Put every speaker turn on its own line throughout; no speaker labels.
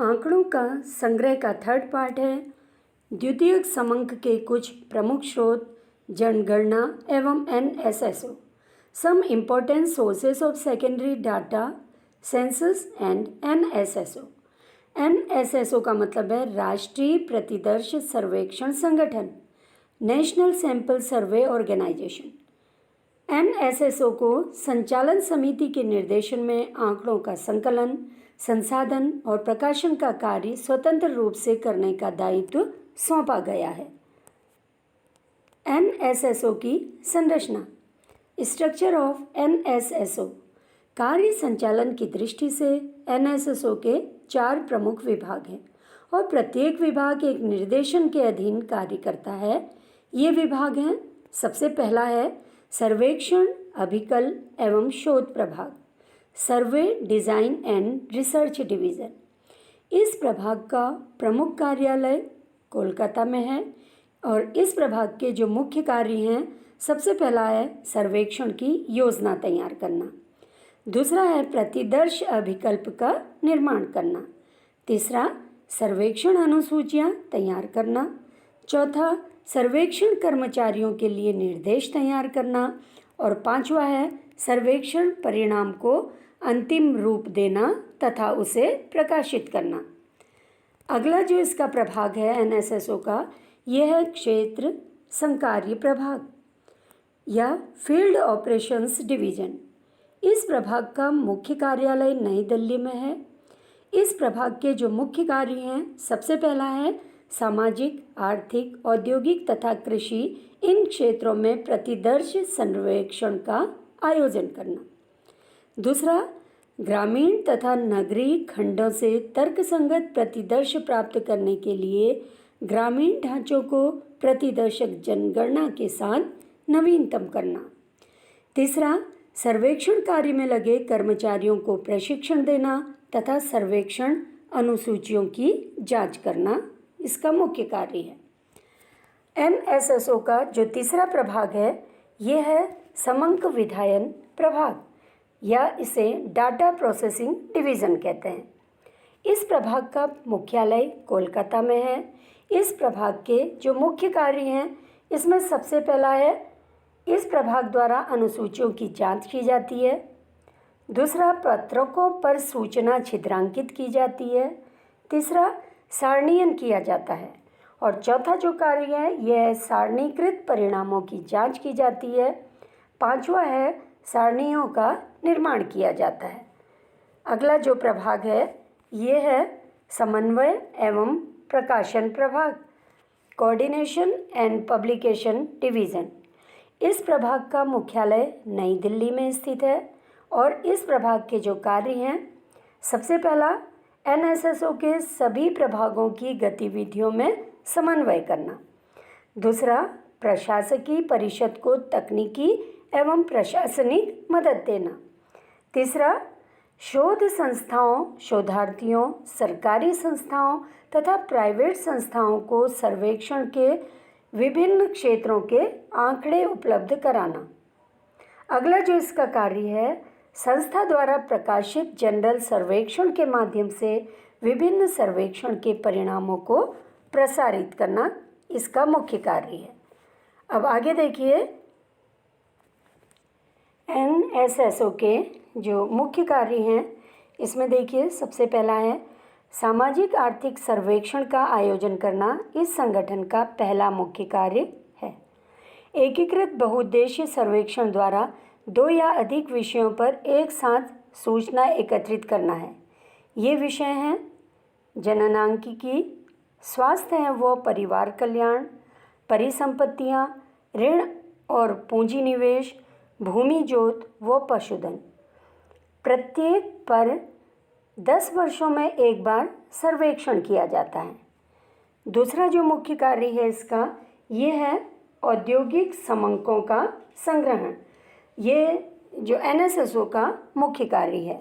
आंकड़ों का संग्रह का थर्ड पार्ट है। द्वितीयक समंक के कुछ प्रमुख स्रोत, जनगणना एवं NSSO, some important sources of secondary data, census and NSSO। NSSO का मतलब है राष्ट्रीय प्रतिदर्श सर्वेक्षण संगठन, national sample survey organisation. NSSO को संचालन समिति के निर्देशन में आंकड़ों का संकलन, संसाधन और प्रकाशन का कार्य स्वतंत्र रूप से करने का दायित्व सौंपा गया है। NSSO की संरचना, स्ट्रक्चर ऑफ NSSO। कार्य संचालन की दृष्टि से NSSO के 4 प्रमुख विभाग हैं और प्रत्येक विभाग एक निर्देशन के अधीन कार्य करता है। ये विभाग हैं, सबसे पहला है सर्वेक्षण, अभिकल एवं शोध प्रभाग, सर्वे डिज़ाइन एंड रिसर्च डिवीज़न। इस प्रभाग का प्रमुख कार्यालय कोलकाता में है और इस प्रभाग के जो मुख्य कार्य हैं, सबसे पहला है सर्वेक्षण की योजना तैयार करना, दूसरा है प्रतिदर्श अभिकल्प का निर्माण करना, तीसरा सर्वेक्षण अनुसूचियाँ तैयार करना, चौथा सर्वेक्षण कर्मचारियों के लिए निर्देश तैयार करना और पांचवा है सर्वेक्षण परिणाम को अंतिम रूप देना तथा उसे प्रकाशित करना। अगला जो इसका प्रभाग है NSSO का, यह है क्षेत्र संकार्य प्रभाग या फील्ड ऑपरेशंस डिवीज़न। इस प्रभाग का मुख्य कार्यालय नई दिल्ली में है। इस प्रभाग के जो मुख्य कार्य हैं, सबसे पहला है सामाजिक, आर्थिक, औद्योगिक तथा कृषि इन क्षेत्रों में प्रतिदर्श सर्वेक्षण का आयोजन करना, दूसरा ग्रामीण तथा नगरीय खंडों से तर्कसंगत प्रतिदर्श प्राप्त करने के लिए ग्रामीण ढांचों को प्रतिदर्शक जनगणना के साथ नवीनतम करना, तीसरा सर्वेक्षण कार्य में लगे कर्मचारियों को प्रशिक्षण देना तथा सर्वेक्षण अनुसूचियों की जांच करना इसका मुख्य कार्य है। NSSO का जो तीसरा प्रभाग है, ये है समंक विधायन प्रभाग या इसे डाटा प्रोसेसिंग डिवीज़न कहते हैं। इस प्रभाग का मुख्यालय कोलकाता में है। इस प्रभाग के जो मुख्य कार्य हैं, इसमें सबसे पहला है इस प्रभाग द्वारा अनुसूचियों की जांच की जाती है, दूसरा पत्रकों पर सूचना छिद्रांकित की जाती है, तीसरा सारणीयन किया जाता है और चौथा जो कार्य है यह सारणीकृत परिणामों की जांच की जाती है, पांचवा है सारणियों का निर्माण किया जाता है। अगला जो प्रभाग है ये है समन्वय एवं प्रकाशन प्रभाग, कोऑर्डिनेशन एंड पब्लिकेशन डिवीज़न। इस प्रभाग का मुख्यालय नई दिल्ली में स्थित है और इस प्रभाग के जो कार्य हैं, सबसे पहला NSSO के सभी प्रभागों की गतिविधियों में समन्वय करना, दूसरा प्रशासकीय परिषद को तकनीकी एवं प्रशासनिक मदद देना, तीसरा शोध संस्थाओं, शोधार्थियों, सरकारी संस्थाओं तथा प्राइवेट संस्थाओं को सर्वेक्षण के विभिन्न क्षेत्रों के आंकड़े उपलब्ध कराना। अगला जो इसका कार्य है, संस्था द्वारा प्रकाशित जनरल सर्वेक्षण के माध्यम से विभिन्न सर्वेक्षण के परिणामों को प्रसारित करना इसका मुख्य कार्य है। अब आगे देखिए NSSO के जो मुख्य कार्य हैं, इसमें देखिए सबसे पहला है सामाजिक आर्थिक सर्वेक्षण का आयोजन करना इस संगठन का पहला मुख्य कार्य है। एकीकृत बहुउद्देशीय सर्वेक्षण द्वारा 2 या अधिक विषयों पर एक साथ सूचना एकत्रित करना है। ये विषय हैं जननांकिकी, स्वास्थ्य व परिवार कल्याण, परिसंपत्तियाँ, ऋण और पूंजी निवेश, भूमि जोत व पशुधन। प्रत्येक पर 10 वर्षों में एक बार सर्वेक्षण किया जाता है। दूसरा जो मुख्य कार्य है इसका, ये है औद्योगिक समंकों का संग्रहण। ये जो NSSO का मुख्य कार्य है,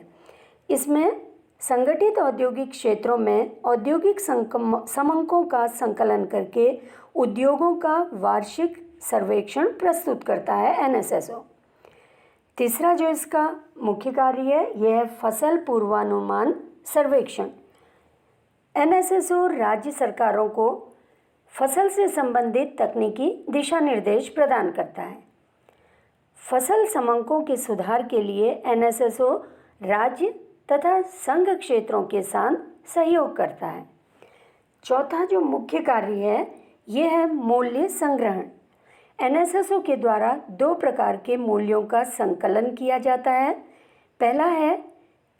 इसमें संगठित औद्योगिक क्षेत्रों में औद्योगिक समंकों का संकलन करके उद्योगों का वार्षिक सर्वेक्षण प्रस्तुत करता है NSSO। तीसरा जो इसका मुख्य कार्य है यह है फसल पूर्वानुमान सर्वेक्षण। एनएसएसओ राज्य सरकारों को फसल से संबंधित तकनीकी दिशा निर्देश प्रदान करता है। फसल समंकों के सुधार के लिए एनएसएसओ राज्य तथा संघ क्षेत्रों के साथ सहयोग करता है। चौथा जो मुख्य कार्य है ये है मूल्य संग्रहण। एनएसएसओ के द्वारा 2 प्रकार के मूल्यों का संकलन किया जाता है। पहला है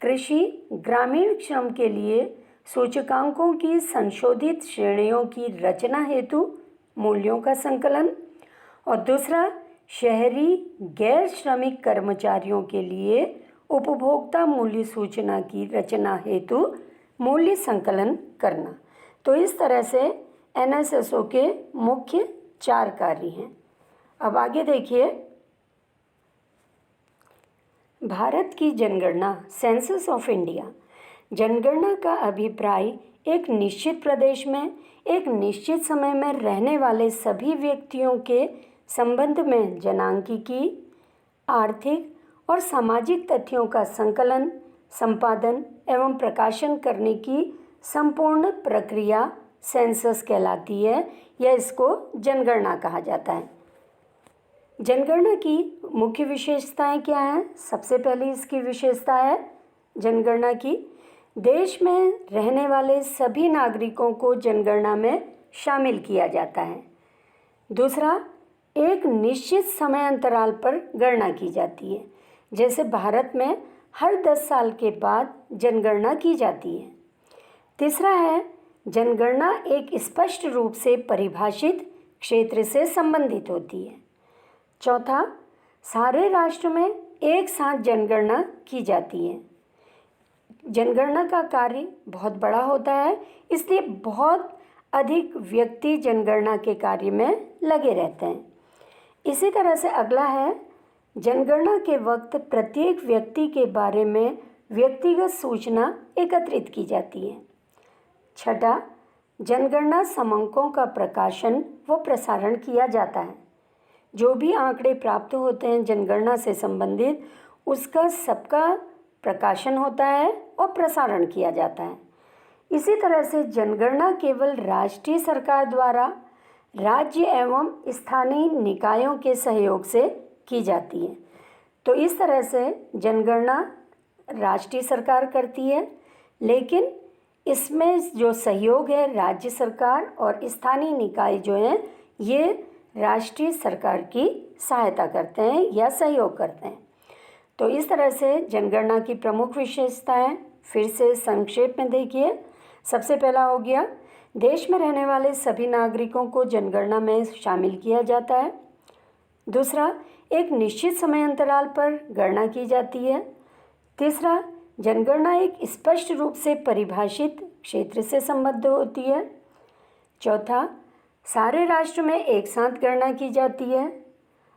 कृषि ग्रामीण श्रम के लिए सूचकांकों की संशोधित श्रेणियों की रचना हेतु मूल्यों का संकलन, और दूसरा शहरी गैर श्रमिक कर्मचारियों के लिए उपभोक्ता मूल्य सूचना की रचना हेतु मूल्य संकलन करना। तो इस तरह से एनएसएसओ के मुख्य 4 कार्य हैं। अब आगे देखिए, भारत की जनगणना सेंसस ऑफ इंडिया। जनगणना का अभिप्राय एक निश्चित प्रदेश में एक निश्चित समय में रहने वाले सभी व्यक्तियों के संबंध में जनांकीकी, आर्थिक और सामाजिक तथ्यों का संकलन, संपादन एवं प्रकाशन करने की संपूर्ण प्रक्रिया सेंसस कहलाती है, या इसको जनगणना कहा जाता है। जनगणना की मुख्य विशेषताएं क्या हैं? सबसे पहली इसकी विशेषता है जनगणना की देश में रहने वाले सभी नागरिकों को जनगणना में शामिल किया जाता है। दूसरा, एक निश्चित समय अंतराल पर गणना की जाती है। जैसे भारत में हर 10 साल के बाद जनगणना की जाती है। तीसरा है जनगणना एक स्पष्ट रूप से परिभाषित क्षेत्र से संबंधित होती है। चौथा, सारे राष्ट्र में एक साथ जनगणना की जाती है। जनगणना का कार्य बहुत बड़ा होता है, इसलिए बहुत अधिक व्यक्ति जनगणना के कार्य में लगे रहते हैं। इसी तरह से अगला है जनगणना के वक्त प्रत्येक व्यक्ति के बारे में व्यक्तिगत सूचना एकत्रित की जाती है। छठा, जनगणना समंकों का प्रकाशन व प्रसारण किया जाता है। जो भी आंकड़े प्राप्त होते हैं जनगणना से संबंधित, उसका सबका प्रकाशन होता है और प्रसारण किया जाता है। इसी तरह से जनगणना केवल राष्ट्रीय सरकार द्वारा राज्य एवं स्थानीय निकायों के सहयोग से की जाती है। तो इस तरह से जनगणना राष्ट्रीय सरकार करती है, लेकिन इसमें जो सहयोग है राज्य सरकार और स्थानीय निकाय जो हैं ये राष्ट्रीय सरकार की सहायता करते हैं या सहयोग करते हैं। तो इस तरह से जनगणना की प्रमुख विशेषताएं फिर से संक्षेप में देखिए। सबसे पहला हो गया, देश में रहने वाले सभी नागरिकों को जनगणना में शामिल किया जाता है। दूसरा, एक निश्चित समय अंतराल पर गणना की जाती है। तीसरा, जनगणना एक स्पष्ट रूप से परिभाषित क्षेत्र से संबद्ध होती है। चौथा, सारे राष्ट्र में एक साथ गणना की जाती है।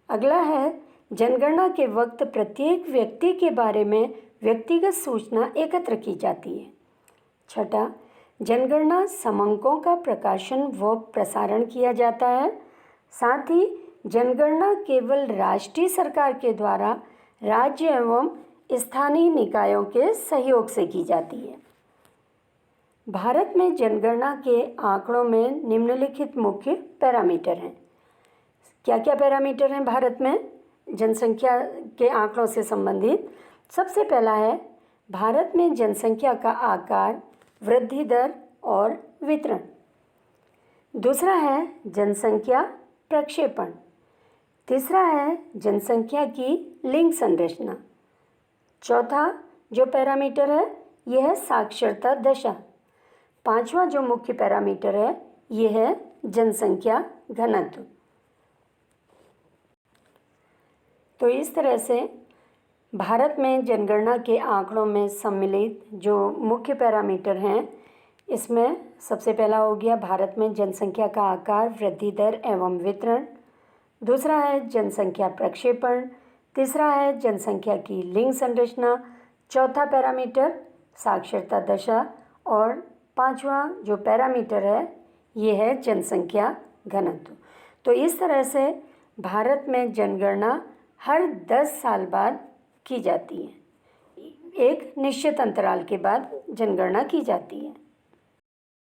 अगला है, जनगणना के वक्त प्रत्येक व्यक्ति के बारे में व्यक्तिगत सूचना एकत्र की जाती है। छठा, जनगणना समंकों का प्रकाशन व प्रसारण किया जाता है। साथ ही जनगणना केवल राष्ट्रीय सरकार के द्वारा राज्य एवं स्थानीय निकायों के सहयोग से की जाती है। भारत में जनगणना के आंकड़ों में निम्नलिखित मुख्य पैरामीटर हैं। क्या क्या पैरामीटर हैं भारत में जनसंख्या के आंकड़ों से संबंधित? सबसे पहला है भारत में जनसंख्या का आकार, वृद्धि दर और वितरण। दूसरा है जनसंख्या प्रक्षेपण। तीसरा है जनसंख्या की लिंग संरचना। चौथा जो पैरामीटर है यह है साक्षरता दशा। पांचवा जो मुख्य पैरामीटर है यह है जनसंख्या घनत्व। तो इस तरह से भारत में जनगणना के आंकड़ों में सम्मिलित जो मुख्य पैरामीटर हैं, इसमें सबसे पहला हो गया भारत में जनसंख्या का आकार, वृद्धि दर एवं वितरण। दूसरा है जनसंख्या प्रक्षेपण। तीसरा है जनसंख्या की लिंग संरचना। चौथा पैरामीटर साक्षरता दशा। और पांचवा जो पैरामीटर है ये है जनसंख्या घनत्व। तो इस तरह से भारत में जनगणना हर 10 साल बाद की जाती है। एक निश्चित अंतराल के बाद जनगणना की जाती है।